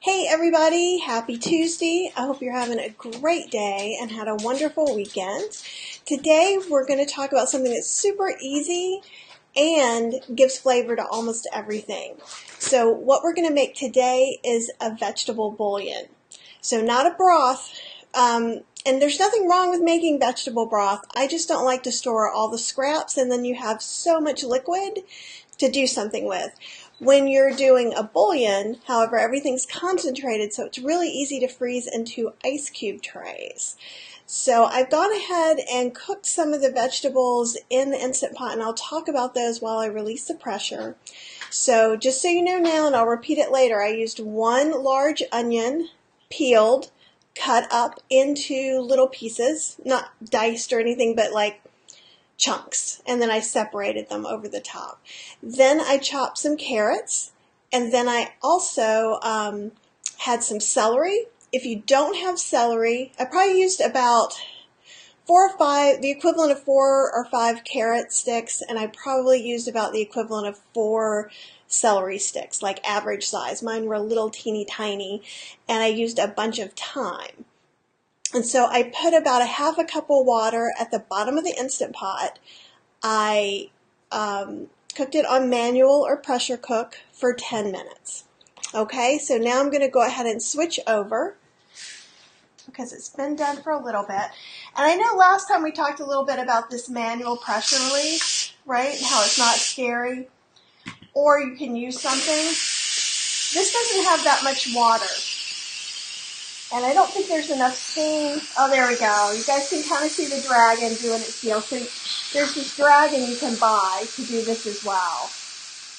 Hey everybody, happy Tuesday. I hope you're having a great day and had a wonderful weekend. Today we're going to talk about something that's super easy and gives flavor to almost everything. So what we're going to make today is a vegetable bouillon. So not a broth, and there's nothing wrong with making vegetable broth. I just don't like to store all the scraps and then you have so much liquid to do something with. When you're doing a bouillon, however, everything's concentrated, so it's really easy to freeze into ice cube trays. So I've gone ahead and cooked some of the vegetables in the Instant Pot, and I'll talk about those while I release the pressure. So just so you know now, and I'll repeat it later, I used one large onion, peeled, cut up into little pieces, not diced or anything, but like chunks, and then I separated them over the top. Then I chopped some carrots, and then I also had some celery. If you don't have celery, I probably used about 4 or 5, the equivalent of 4 or 5 carrot sticks, and I probably used about the equivalent of 4 celery sticks, like average size. Mine were a little teeny tiny, and I used a bunch of thyme. And so I put about a half a cup of water at the bottom of the Instant Pot. I cooked it on manual or pressure cook for 10 minutes. Okay, so now I'm going to go ahead and switch over because it's been done for a little bit. And I know last time we talked a little bit about this manual pressure release, right, and how it's not scary. Or you can use something. This doesn't have that much water. And I don't think there's enough steam. Oh, there we go. You guys can kind of see the dragon doing its deal. So there's this dragon you can buy to do this as well.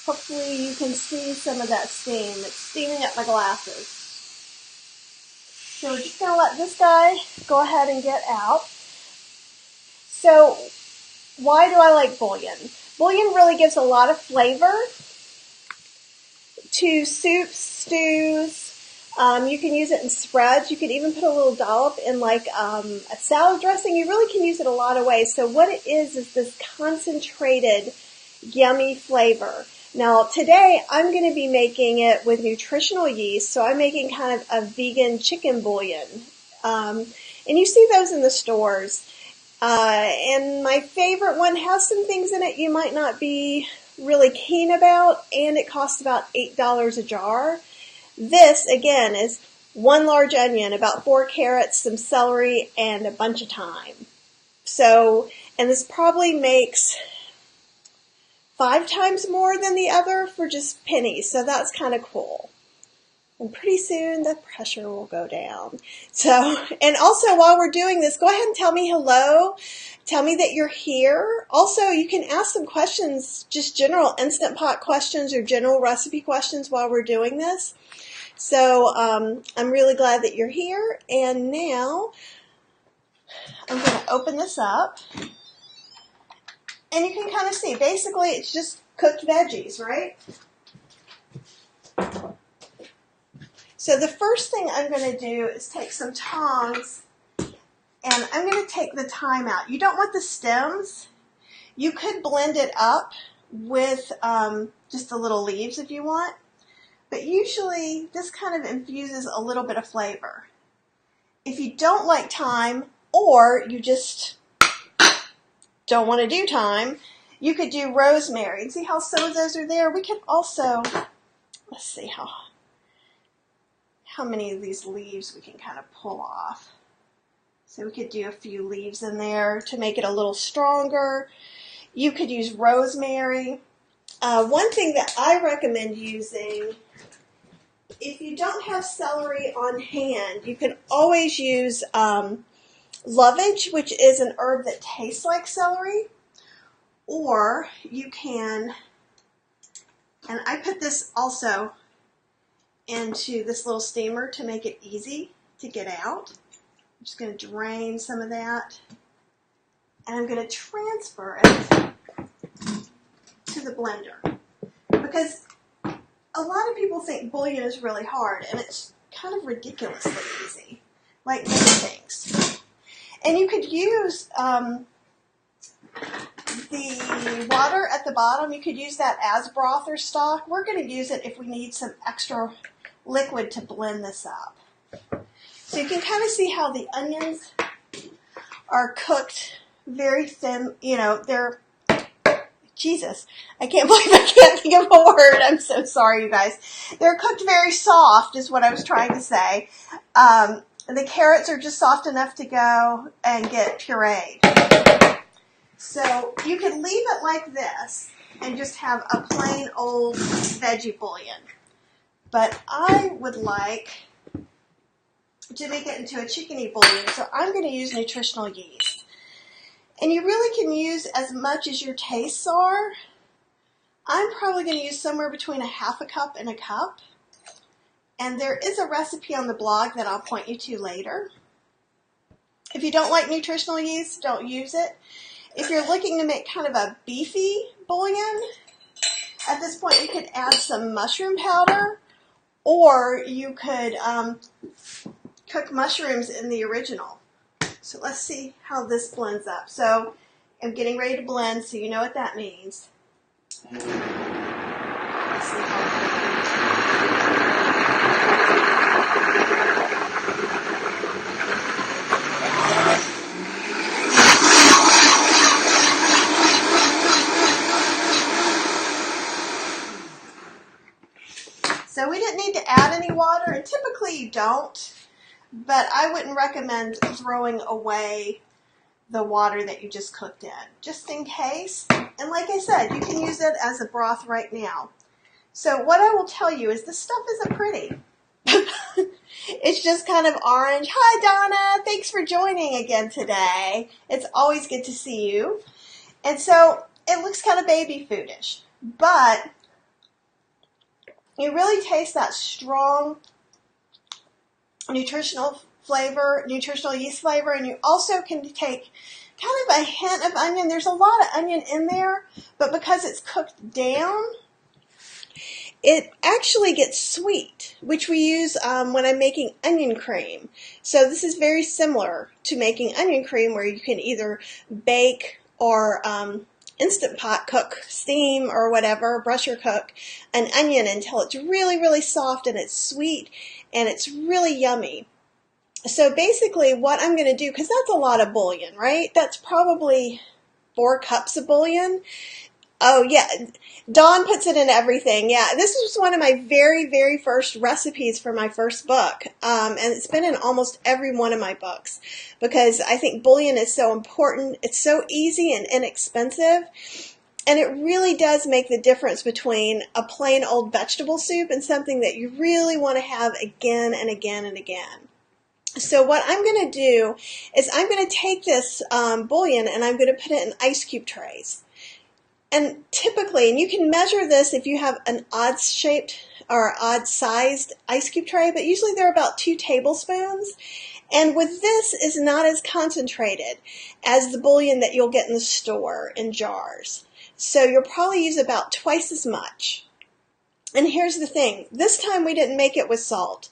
Hopefully you can see some of that steam. It's steaming up my glasses. So we're just going to let this guy go ahead and get out. So why do I like bouillon? Bouillon really gives a lot of flavor to soups, stews. You can use it in spreads. You could even put a little dollop in like a salad dressing. You really can use it a lot of ways. So what it is this concentrated, yummy flavor. Now today I'm going to be making it with nutritional yeast. So I'm making kind of a vegan chicken bouillon. And you see those in the stores. And my favorite one has some things in it you might not be really keen about. And it costs about $8 a jar. This, again, is 1 large onion, about 4 carrots, some celery, and a bunch of thyme. So, and this probably makes 5 times more than the other for just pennies. So that's kind of cool. And pretty soon the pressure will go down. So, and also while we're doing this, go ahead and tell me hello. Tell me that you're here. Also, you can ask some questions, just general Instant Pot questions or general recipe questions while we're doing this. So I'm really glad that you're here. And now I'm going to open this up. And you can kind of see, basically it's just cooked veggies, right? So the first thing I'm going to do is take some tongs and I'm going to take the thyme out. You don't want the stems. You could blend it up with just the little leaves if you want. But usually this kind of infuses a little bit of flavor. If you don't like thyme or you just don't want to do thyme, you could do rosemary. And see how some of those are there? We could also, let's see how many of these leaves we can kind of pull off. So we could do a few leaves in there to make it a little stronger. You could use rosemary. One thing that I recommend using, if you don't have celery on hand, you can always use lovage, which is an herb that tastes like celery. Or you can, and I put this also into this little steamer to make it easy to get out. I'm just going to drain some of that. And I'm going to transfer it to the blender. Because a lot of people think bouillon is really hard, and it's kind of ridiculously easy, like many things. And you could use the water at the bottom. You could use that as broth or stock. We're going to use it if we need some extra liquid to blend this up. So you can kind of see how the onions are cooked very thin. You know, they're, Jesus, I can't believe I can't think of a word. I'm so sorry, you guys. They're cooked very soft is what I was trying to say. The carrots are just soft enough to go and get pureed. So you can leave it like this and just have a plain old veggie bouillon. But I would like to make it into a chickeny bouillon, so I'm going to use nutritional yeast. And you really can use as much as your tastes are. I'm probably going to use somewhere between a half a cup and a cup. And there is a recipe on the blog that I'll point you to later. If you don't like nutritional yeast, don't use it. If you're looking to make kind of a beefy bouillon, at this point you could add some mushroom powder, or you could cook mushrooms in the original. So let's see how this blends up. So I'm getting ready to blend, so you know what that means. Let's see how So we didn't need to add any water, and typically you don't, but I wouldn't recommend throwing away the water that you just cooked in, just in case. And like I said, you can use it as a broth right now. So what I will tell you is this stuff isn't pretty. It's just kind of orange. Hi, Donna. Thanks for joining again today. It's always good to see you. And so it looks kind of baby foodish, but you really taste that strong nutritional flavor, nutritional yeast flavor, and you also can take kind of a hint of onion. There's a lot of onion in there, but because it's cooked down, it actually gets sweet, which we use when I'm making onion cream. So this is very similar to making onion cream, where you can either bake or Instant Pot cook, steam or whatever, brusher cook an onion until it's really, really soft and it's sweet and it's really yummy. So basically what I'm going to do, because that's a lot of bouillon, right? That's probably 4 cups of bouillon. Oh yeah, Dawn puts it in everything. Yeah, this was one of my very, very first recipes for my first book. And it's been in almost every one of my books because I think bouillon is so important. It's so easy and inexpensive. And it really does make the difference between a plain old vegetable soup and something that you really want to have again and again and again. So what I'm going to do is I'm going to take this bouillon and I'm going to put it in ice cube trays. And typically, and you can measure this if you have an odd-shaped or odd-sized ice cube tray, but usually they're about 2 tablespoons. And with this, is not as concentrated as the bouillon that you'll get in the store in jars. So you'll probably use about twice as much. And here's the thing. This time we didn't make it with salt.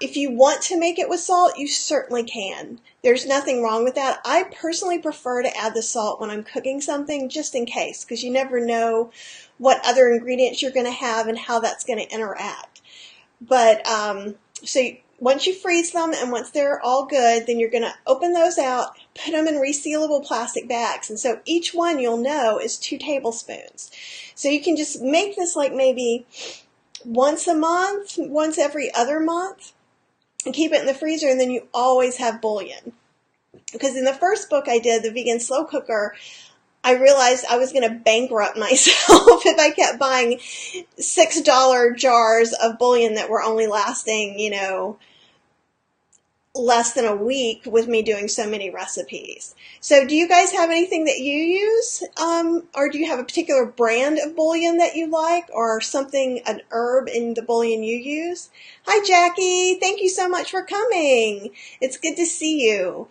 If you want to make it with salt, you certainly can. There's nothing wrong with that. I personally prefer to add the salt when I'm cooking something just in case, because you never know what other ingredients you're going to have and how that's going to interact. But once you freeze them and once they're all good, then you're going to open those out, put them in resealable plastic bags. And so each one you'll know is 2 tablespoons. So you can just make this like maybe once a month, once every other month, and keep it in the freezer, and then you always have bouillon. Because in the first book I did, The Vegan Slow Cooker, I realized I was going to bankrupt myself if I kept buying $6 jars of bouillon that were only lasting, you know, less than a week with me doing so many recipes. So do you guys have anything that you use? Or do you have a particular brand of bouillon that you like, or something, an herb in the bouillon you use? Hi, Jackie. Thank you so much for coming. It's good to see you.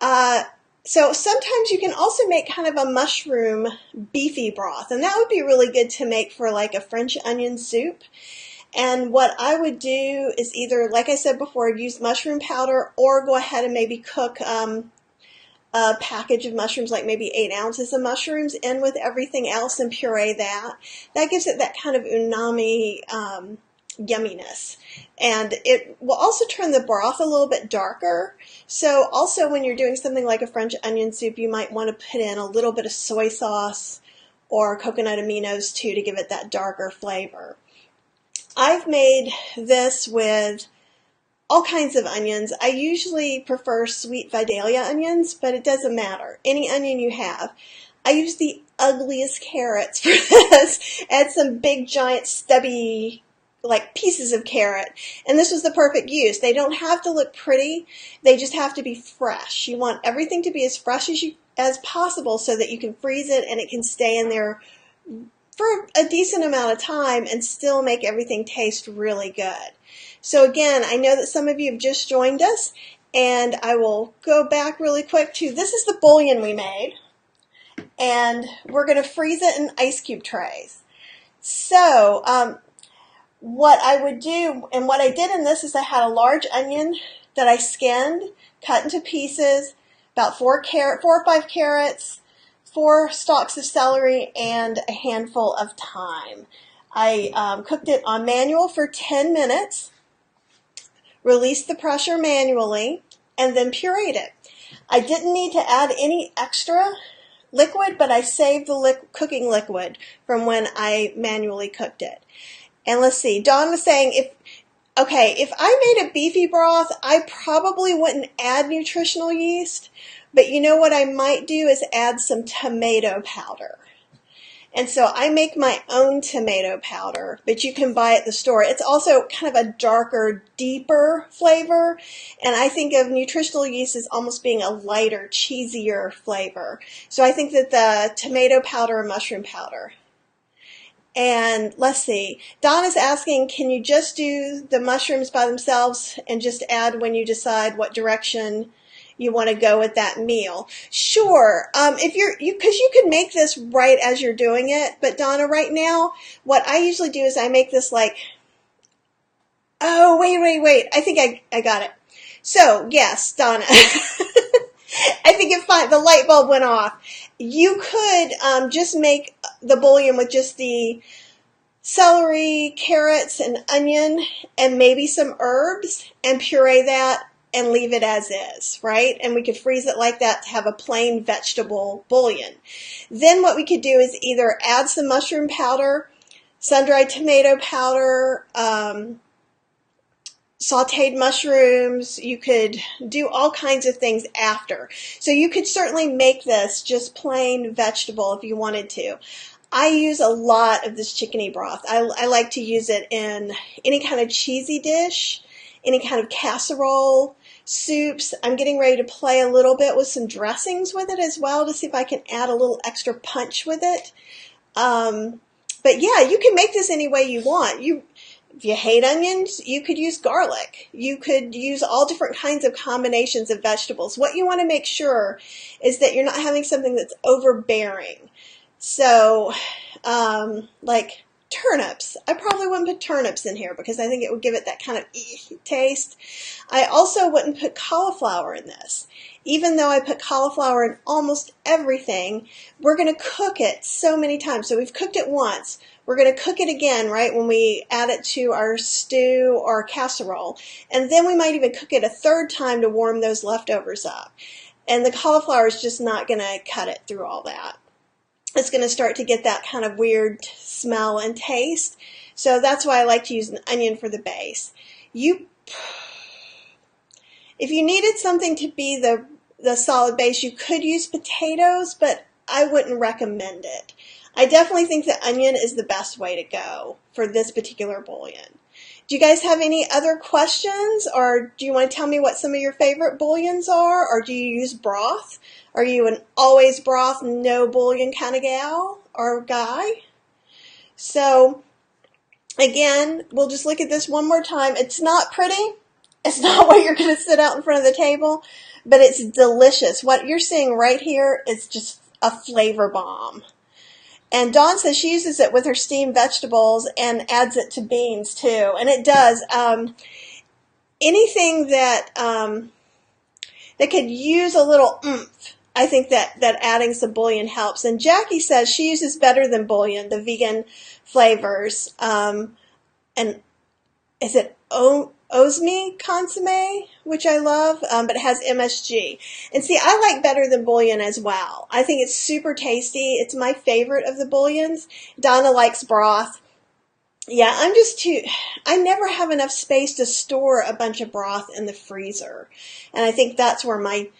So sometimes you can also make kind of a mushroom beefy broth, and that would be really good to make for like a French onion soup. And what I would do is either, like I said before, use mushroom powder, or go ahead and maybe cook a package of mushrooms, like maybe 8 ounces of mushrooms in with everything else, and puree that. That gives it that kind of umami yumminess. And it will also turn the broth a little bit darker. So also when you're doing something like a French onion soup, you might want to put in a little bit of soy sauce or coconut aminos too to give it that darker flavor. I've made this with all kinds of onions. I usually prefer sweet Vidalia onions, but it doesn't matter. Any onion you have. I use the ugliest carrots for this. Add some big, giant, stubby, like pieces of carrot. And this was the perfect use. They don't have to look pretty. They just have to be fresh. You want everything to be as fresh as possible so that you can freeze it and it can stay in there for a decent amount of time and still make everything taste really good. So again, I know that some of you have just joined us, and I will go back really quick to, this is the bouillon we made, and we're going to freeze it in ice cube trays. So what I would do, and what I did in this is I had a large onion that I skinned, cut into pieces, about 4 or 5 carrots, 4 stalks of celery, and a handful of thyme. I cooked it on manual for 10 minutes, released the pressure manually, and then pureed it. I didn't need to add any extra liquid, but I saved the cooking liquid from when I manually cooked it. And let's see, Dawn was saying, if I made a beefy broth, I probably wouldn't add nutritional yeast, but you know what I might do is add some tomato powder. And so I make my own tomato powder, but you can buy it at the store. It's also kind of a darker, deeper flavor, and I think of nutritional yeast as almost being a lighter, cheesier flavor. So I think that the tomato powder and mushroom powder. And let's see, Don is asking, can you just do the mushrooms by themselves and just add when you decide what direction you want to go with that meal? Sure, because you can make this right as you're doing it, but Donna, right now, what I usually do is I make this like, oh, wait, I think I got it. So, yes, Donna, I think the light bulb went off. You could just make the bouillon with just the celery, carrots, and onion, and maybe some herbs, and puree that and leave it as is, right? And we could freeze it like that to have a plain vegetable bouillon. Then what we could do is either add some mushroom powder, sun-dried tomato powder, sauteed mushrooms. You could do all kinds of things after. So you could certainly make this just plain vegetable if you wanted to. I use a lot of this chickeny broth. I like to use it in any kind of cheesy dish, any kind of casserole, soups. I'm getting ready to play a little bit with some dressings with it as well to see if I can add a little extra punch with it. But yeah, you can make this any way you want. If you hate onions, you could use garlic. You could use all different kinds of combinations of vegetables. What you want to make sure is that you're not having something that's overbearing. So, like turnips. I probably wouldn't put turnips in here because I think it would give it that kind of taste. I also wouldn't put cauliflower in this. Even though I put cauliflower in almost everything, we're going to cook it so many times. So we've cooked it once. We're going to cook it again, right, when we add it to our stew or casserole. And then we might even cook it a third time to warm those leftovers up. And the cauliflower is just not going to cut it through all that. It's going to start to get that kind of weird smell and taste. So that's why I like to use an onion for the base. If you needed something to be the solid base, you could use potatoes, but I wouldn't recommend it. I definitely think the onion is the best way to go for this particular bouillon. Do you guys have any other questions, or do you want to tell me what some of your favorite bouillons are, or do you use broth? Are you an always broth, no bouillon kind of gal or guy? So again, we'll just look at this one more time. It's not pretty. It's not what you're going to sit out in front of the table, but it's delicious. What you're seeing right here is just a flavor bomb. And Dawn says she uses it with her steamed vegetables and adds it to beans too. And it does. Anything that could use a little oomph, I think that adding some bouillon helps. And Jackie says she uses better than bouillon, the vegan flavors. And is it Osmi consomme, which I love, but it has MSG. And see, I like Better Than Bouillon as well. I think it's super tasty. It's my favorite of the bouillons. Donna likes broth. Yeah, I never have enough space to store a bunch of broth in the freezer. And I think that's where my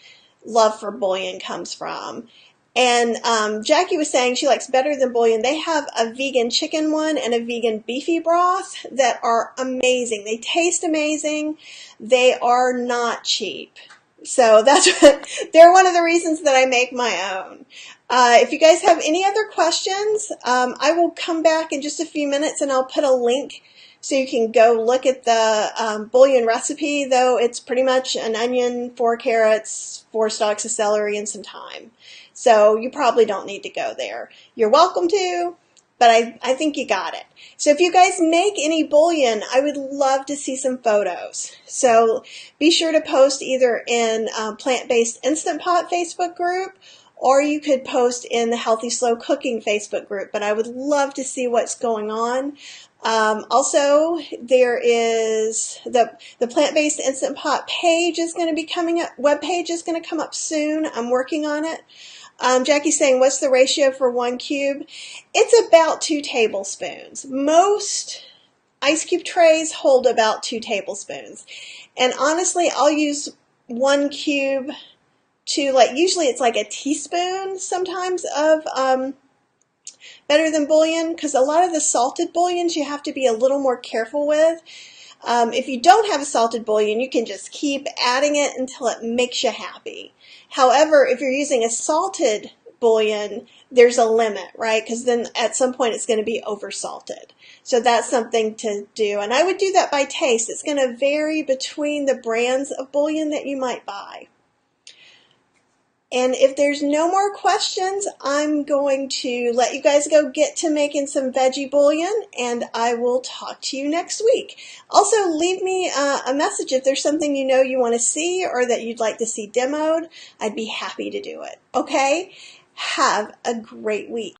love for bouillon comes from. And Jackie was saying she likes Better Than Bouillon. They have a vegan chicken one and a vegan beefy broth that are amazing. They taste amazing. They are not cheap. So they're one of the reasons that I make my own. If you guys have any other questions, I will come back in just a few minutes and I'll put a link so you can go look at the bouillon recipe, though it's pretty much an onion, 4 carrots, 4 stalks of celery, and some thyme. So you probably don't need to go there. You're welcome to, but I think you got it. So if you guys make any bouillon, I would love to see some photos. So be sure to post either in Plant-Based Instant Pot Facebook group, or you could post in the Healthy Slow Cooking Facebook group, but I would love to see what's going on. Also, there is the Plant-Based Instant Pot page is going to be coming up, web page is going to come up soon. I'm working on it. Jackie's saying, what's the ratio for 1 cube? It's about 2 tablespoons. Most ice cube trays hold about 2 tablespoons. And honestly, I'll use 1 cube to, usually it's like a teaspoon sometimes of Better Than Bouillon, because a lot of the salted bouillons you have to be a little more careful with. If you don't have a salted bouillon, you can just keep adding it until it makes you happy. However, if you're using a salted bouillon, there's a limit, right? Because then at some point it's going to be oversalted. So that's something to do. And I would do that by taste. It's going to vary between the brands of bouillon that you might buy. And if there's no more questions, I'm going to let you guys go get to making some veggie bouillon, and I will talk to you next week. Also, leave me a message if there's something you know you want to see or that you'd like to see demoed. I'd be happy to do it. Okay? Have a great week.